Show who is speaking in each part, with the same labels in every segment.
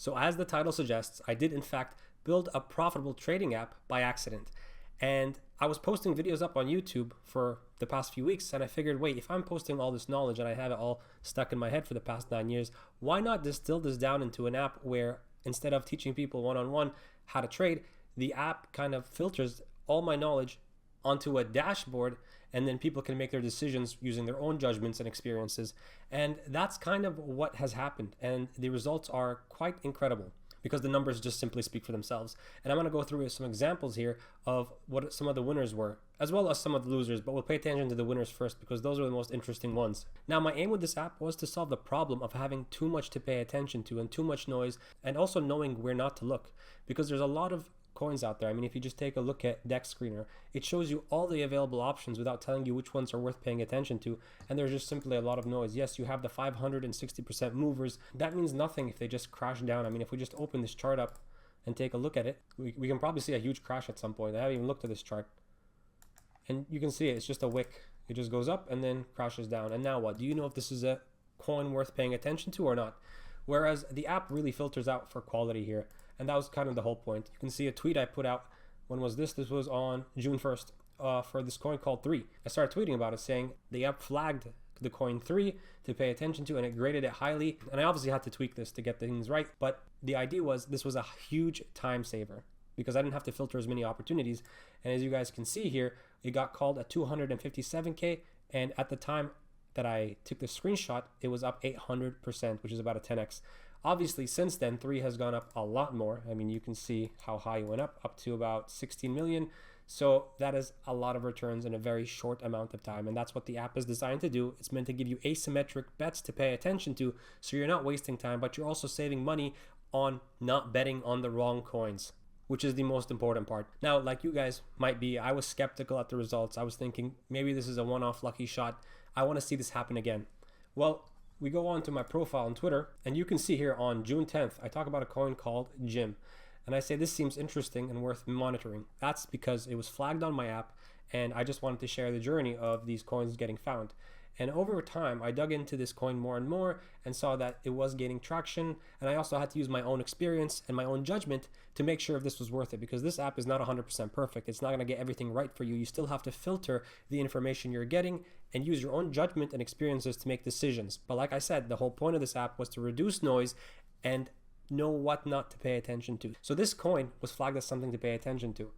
Speaker 1: So as the title suggests, I did in fact build a profitable trading app by accident. And I was posting videos up on YouTube for the past few weeks, and I figured, wait, if I'm posting all this knowledge and I have it all stuck in my head for the past 9 years, why not distill this down into an app where instead of teaching people one-on-one how to trade, the app kind of filters all my knowledge onto a dashboard, and then people can make their decisions using their own judgments and experiences. And that's kind of what has happened. And the results are quite incredible because the numbers just simply speak for themselves. And I'm going to go through some examples here of what some of the winners were, as well as some of the losers, but we'll pay attention to the winners first because those are the most interesting ones. Now, my aim with this app was to solve the problem of having too much to pay attention to and too much noise, and also knowing where not to look, because there's a lot of coins out there. I mean, if you just take a look at Dex Screener, it shows you all the available options without telling you which ones are worth paying attention to, and there's just simply a lot of noise. Yes, you have the 560% movers. That means nothing if they just crash down. I mean, if we just open this chart up and take a look at it, we can probably see a huge crash at some point. I haven't even looked at this chart, and you can see it. It's just a wick. It just goes up and then crashes down. And now what? Do you know if this is a coin worth paying attention to or not? Whereas the app really filters out for quality here. And that was kind of the whole point. You can see a tweet I put out. When was this? This was on June 1st for this coin called 3. I started tweeting about it saying the app flagged the coin 3 to pay attention to, and it graded it highly. And I obviously had to tweak this to get things right. But the idea was this was a huge time saver because I didn't have to filter as many opportunities. And as you guys can see here, it got called at 257K. And at the time that I took the screenshot, it was up 800%, which is about a 10x. Obviously, since then, 3 has gone up a lot more. I mean, you can see how high it went up to about 16 million. So that is a lot of returns in a very short amount of time. And that's what the app is designed to do. It's meant to give you asymmetric bets to pay attention to, so you're not wasting time, but you're also saving money on not betting on the wrong coins, which is the most important part. Now, like you guys might be, I was skeptical at the results. I was thinking maybe this is a one-off lucky shot. I want to see this happen again. Well, we go on to my profile on Twitter, and you can see here on June 10th, I talk about a coin called Jim. And I say this seems interesting and worth monitoring. That's because it was flagged on my app, and I just wanted to share the journey of these coins getting found. And over time, I dug into this coin more and more and saw that it was gaining traction. And I also had to use my own experience and my own judgment to make sure if this was worth it, because this app is not 100% perfect. It's not going to get everything right for you. You still have to filter the information you're getting and use your own judgment and experiences to make decisions. But like I said, the whole point of this app was to reduce noise and know what not to pay attention to. So this coin was flagged as something to pay attention to.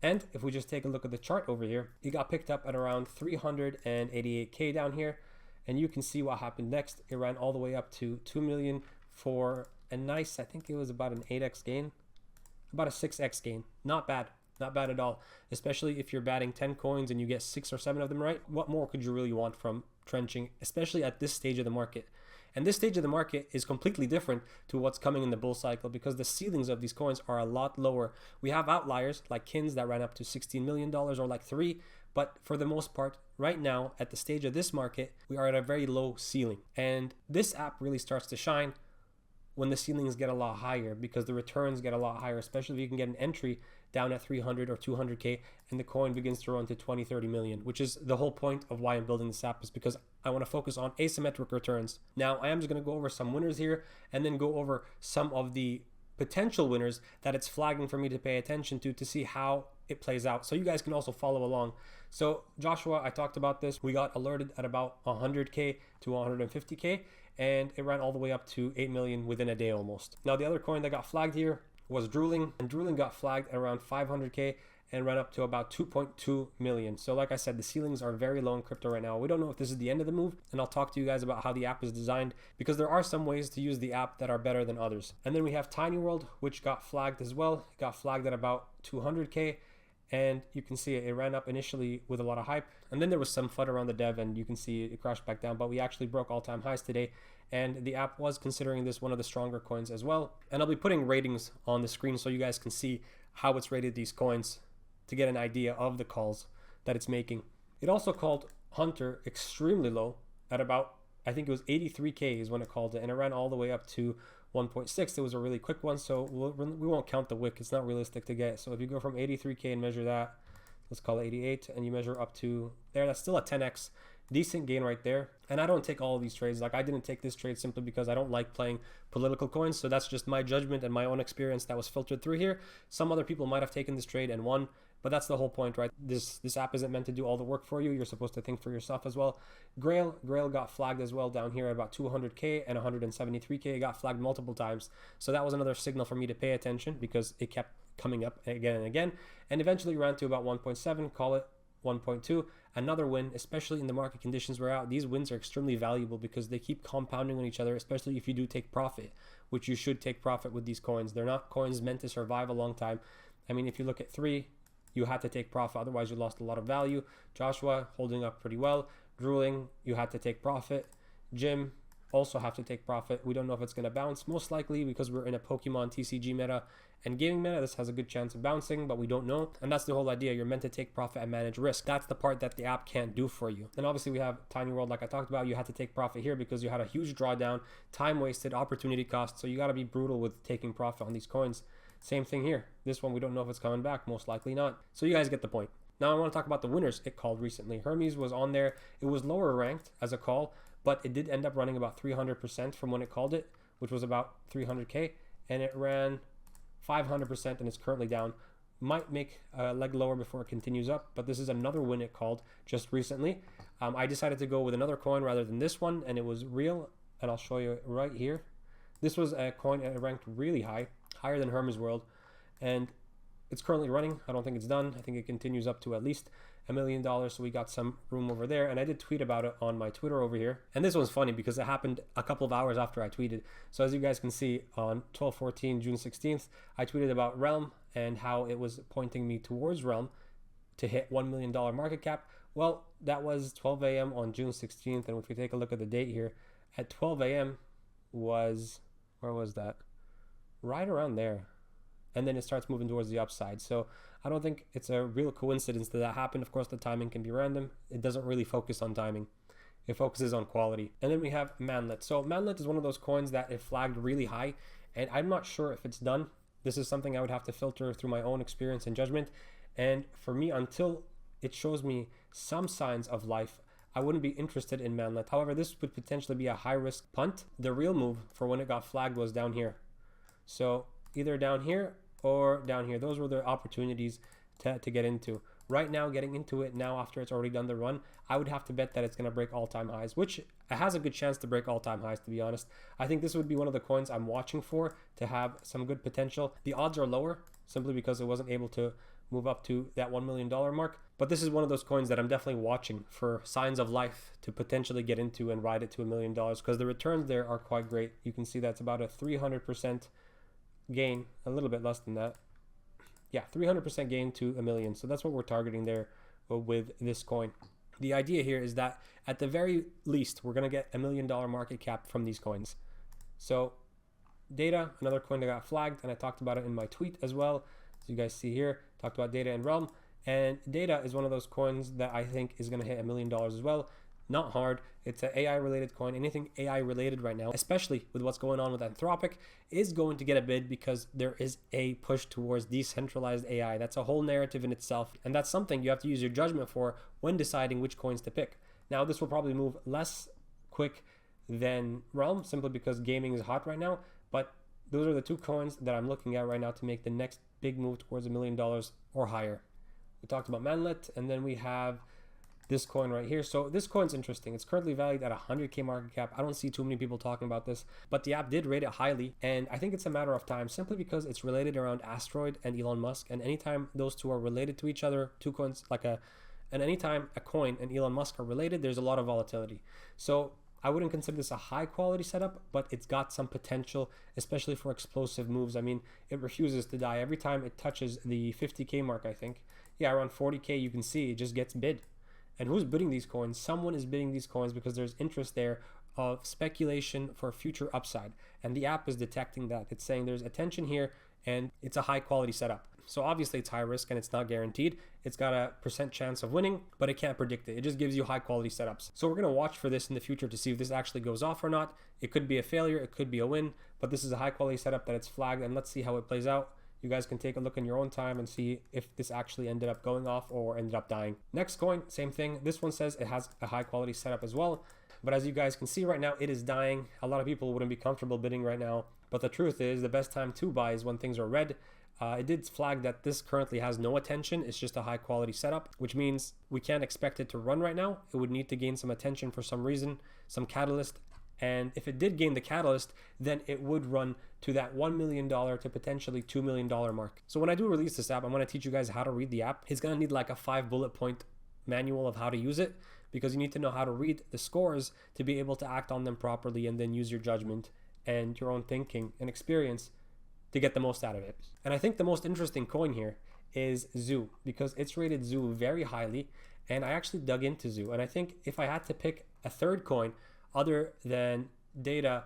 Speaker 1: And if we just take a look at the chart over here, it got picked up at around 388K down here. And you can see what happened next. It ran all the way up to 2 million for a nice, I think it was about an 8x gain, about a 6x gain. Not bad, not bad at all. Especially if you're batting 10 coins and you get 6 or 7 of them right. What more could you really want from trenching, especially at this stage of the market? And this stage of the market is completely different to what's coming in the bull cycle because the ceilings of these coins are a lot lower. We have outliers like Kins that ran up to $16 million or like 3, but for the most part, right now at the stage of this market, we are at a very low ceiling. And this app really starts to shine when the ceilings get a lot higher because the returns get a lot higher, especially if you can get an entry down at 300 or 200K and the coin begins to run to 20, 30 million, which is the whole point of why I'm building this app, is because I want to focus on asymmetric returns. Now, I am just going to go over some winners here and then go over some of the potential winners that it's flagging for me to pay attention to see how it plays out. So you guys can also follow along. So Joshua, I talked about this. We got alerted at about 100K to 150K and it ran all the way up to 8 million within a day almost. Now, the other coin that got flagged here was Drooling, and Drooling got flagged at around 500K and ran up to about 2.2 million. So like I said, the ceilings are very low in crypto right now. We don't know if this is the end of the move, and I'll talk to you guys about how the app is designed because there are some ways to use the app that are better than others. And then we have Tiny World, which got flagged as well. It got flagged at about 200K, and you can see it ran up initially with a lot of hype, and then there was some FUD around the dev, and you can see it crashed back down, but we actually broke all-time highs today, and the app was considering this one of the stronger coins as well. And I'll be putting ratings on the screen so you guys can see how it's rated these coins to get an idea of the calls that it's making. It also called Hunter extremely low at about, I think it was 83K is when it called it, and it ran all the way up to 1.6. It was a really quick one, so we won't count the wick. It's not realistic to get. So if you go from 83K and measure that, let's call it 88, and you measure up to there, that's still a 10x decent gain right there. And I don't take all of these trades. Like, I didn't take this trade simply because I don't like playing political coins. So that's just my judgment and my own experience that was filtered through here. Some other people might have taken this trade and won, but that's the whole point, right? This app isn't meant to do all the work for you. You're supposed to think for yourself as well. Grail got flagged as well down here at about 200K and 173K. It got flagged multiple times. So that was another signal for me to pay attention because it kept coming up again and again, and eventually ran to about 1.7, call it 1.2. Another win, especially in the market conditions we're out. These wins are extremely valuable because they keep compounding on each other, especially if you do take profit, which you should take profit with these coins. They're not coins meant to survive a long time. I mean, if you look at 3, you had to take profit, otherwise you lost a lot of value. Joshua holding up pretty well. Drooling, you had to take profit. Jim also have to take profit. We don't know if it's going to bounce, most likely because we're in a Pokemon TCG meta and gaming meta. This has a good chance of bouncing, but we don't know. And that's the whole idea. You're meant to take profit and manage risk. That's the part that the app can't do for you. And obviously we have Tiny World, like I talked about. You had to take profit here because you had a huge drawdown, time wasted, opportunity cost. So you got to be brutal with taking profit on these coins. Same thing here. This one, we don't know if it's coming back, most likely not. So you guys get the point. Now I want to talk about the winners it called recently. Hermes was on there. It was lower ranked as a call, but it did end up running about 300% from when it called it, which was about 300K, and it ran 500% and it's currently down. Might make a leg lower before it continues up, but this is another win it called just recently. I decided to go with another coin rather than this one, and it was real, and I'll show you right here. This was a coin that ranked really high, higher than Hermes World, and it's currently running. I don't think it's done. I think it continues up to at least $1 million, so we got some room over there. And I did tweet about it on my Twitter over here, and this one's funny because it happened a couple of hours after I tweeted. So as you guys can see, on 12/14 June 16th, I tweeted about Realm and how it was pointing me towards Realm to hit $1 million market cap. Well, that was 12 a.m. on June 16th, and if we take a look at the date here, at 12 a.m. was, where was that? Right around there. And then it starts moving towards the upside. So I don't think it's a real coincidence that happened. Of course, the timing can be random. It doesn't really focus on timing. It focuses on quality. And then we have Manlet. So Manlet is one of those coins that it flagged really high, and I'm not sure if it's done. This is something I would have to filter through my own experience and judgment. And for me, until it shows me some signs of life, I wouldn't be interested in Manlet. However, this would potentially be a high risk punt. The real move for when it got flagged was down here. So either down here or down here. Those were the opportunities to get into. Right now, getting into it now after it's already done the run, I would have to bet that it's going to break all-time highs, which it has a good chance to break all-time highs, to be honest. I think this would be one of the coins I'm watching for to have some good potential. The odds are lower simply because it wasn't able to move up to that $1 million mark. But this is one of those coins that I'm definitely watching for signs of life to potentially get into and ride it to $1 million, because the returns there are quite great. You can see that's about a 300% gain, a little bit less than that. Yeah, 300% gain to $1 million. So that's what we're targeting there with this coin. The idea here is that at the very least, we're going to get $1 million market cap from these coins. So Data, another coin that got flagged, and I talked about it in my tweet as well. As you guys see here, talked about Data and Realm. And Data is one of those coins that I think is going to hit $1 million as well. Not hard. It's an AI related coin. Anything AI related right now, especially with what's going on with Anthropic, is going to get a bid because there is a push towards decentralized AI. That's a whole narrative in itself, and that's something you have to use your judgment for when deciding which coins to pick. Now, this will probably move less quick than Realm simply because gaming is hot right now, but those are the two coins that I'm looking at right now to make the next big move towards $1 million or higher. We talked about Manlet, and then we have this coin right here. So this coin's interesting. It's currently valued at 100K market cap. I don't see too many people talking about this, but the app did rate it highly, and I think it's a matter of time simply because it's related around Asteroid and Elon Musk, and anytime those two are related to each other, two coins and anytime a coin and Elon Musk are related, there's a lot of volatility. So I wouldn't consider this a high quality setup, but it's got some potential, especially for explosive moves. I mean, it refuses to die. Every time it touches the 50K mark, I think, yeah, around 40K, you can see it just gets bid. And who's bidding these coins? Someone is bidding these coins because there's interest there of speculation for future upside. And the app is detecting that. It's saying there's attention here and it's a high quality setup. So obviously it's high risk and it's not guaranteed. It's got a % chance of winning, but it can't predict it. It just gives you high quality setups. So we're going to watch for this in the future to see if this actually goes off or not. It could be a failure. It could be a win, but this is a high quality setup that it's flagged, and let's see how it plays out. You guys can take a look in your own time and see if this actually ended up going off or ended up dying. Next coin, same thing. This one says it has a high quality setup as well. But as you guys can see right now, it is dying. A lot of people wouldn't be comfortable bidding right now. But the truth is, the best time to buy is when things are red. It did flag that this currently has no attention. It's just a high quality setup, which means we can't expect it to run right now. It would need to gain some attention for some reason, some catalyst. And if it did gain the catalyst, then it would run to that $1 million to potentially $2 million mark. So when I do release this app, I'm going to teach you guys how to read the app. It's going to need like a 5 bullet point manual of how to use it, because you need to know how to read the scores to be able to act on them properly and then use your judgment and your own thinking and experience to get the most out of it. And I think the most interesting coin here is Zoo, because it's rated Zoo very highly. And I actually dug into Zoo. And I think if I had to pick a third coin other than Data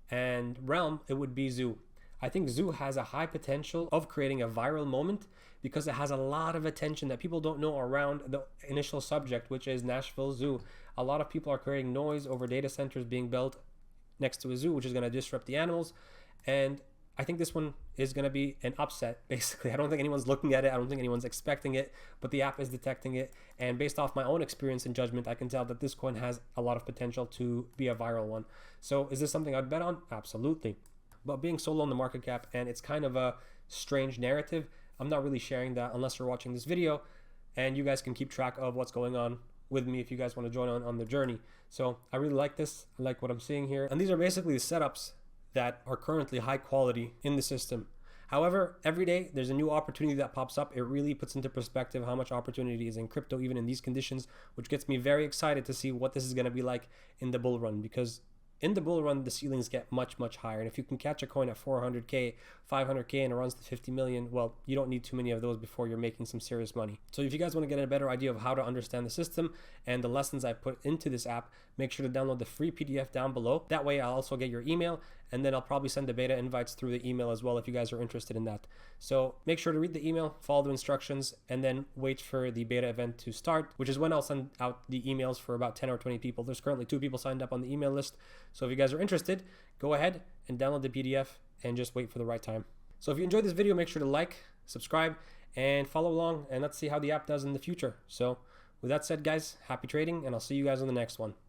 Speaker 1: and Realm, it would be Zoo. I think Zoo has a high potential of creating a viral moment because it has a lot of attention that people don't know around the initial subject, which is Nashville Zoo. A lot of people are creating noise over data centers being built next to a zoo, which is going to disrupt the animals. And I think this one is going to be an upset, basically. I don't think anyone's looking at it. I don't think anyone's expecting it, but the app is detecting it. And based off my own experience and judgment, I can tell that this coin has a lot of potential to be a viral one. So is this something I'd bet on? Absolutely. But being so low on the market cap, and it's kind of a strange narrative, I'm not really sharing that unless you're watching this video, and you guys can keep track of what's going on with me if you guys want to join on the journey. So I really like this. I like what I'm seeing here. And these are basically the setups that are currently high quality in the system. However, every day there's a new opportunity that pops up. It really puts into perspective how much opportunity is in crypto, even in these conditions, which gets me very excited to see what this is going to be like in the bull run, because in the bull run, the ceilings get much, much higher. And if you can catch a coin at 400K, 500K, and it runs to 50 million, well, you don't need too many of those before you're making some serious money. So if you guys want to get a better idea of how to understand the system and the lessons I put into this app, make sure to download the free PDF down below. That way I'll also get your email, and then I'll probably send the beta invites through the email as well if you guys are interested in that. So make sure to read the email, follow the instructions, and then wait for the beta event to start, which is when I'll send out the emails for about 10 or 20 people. There's currently 2 people signed up on the email list. So if you guys are interested, go ahead and download the PDF and just wait for the right time. So if you enjoyed this video, make sure to like, subscribe, and follow along, and let's see how the app does in the future. So with that said, guys, happy trading, and I'll see you guys on the next one.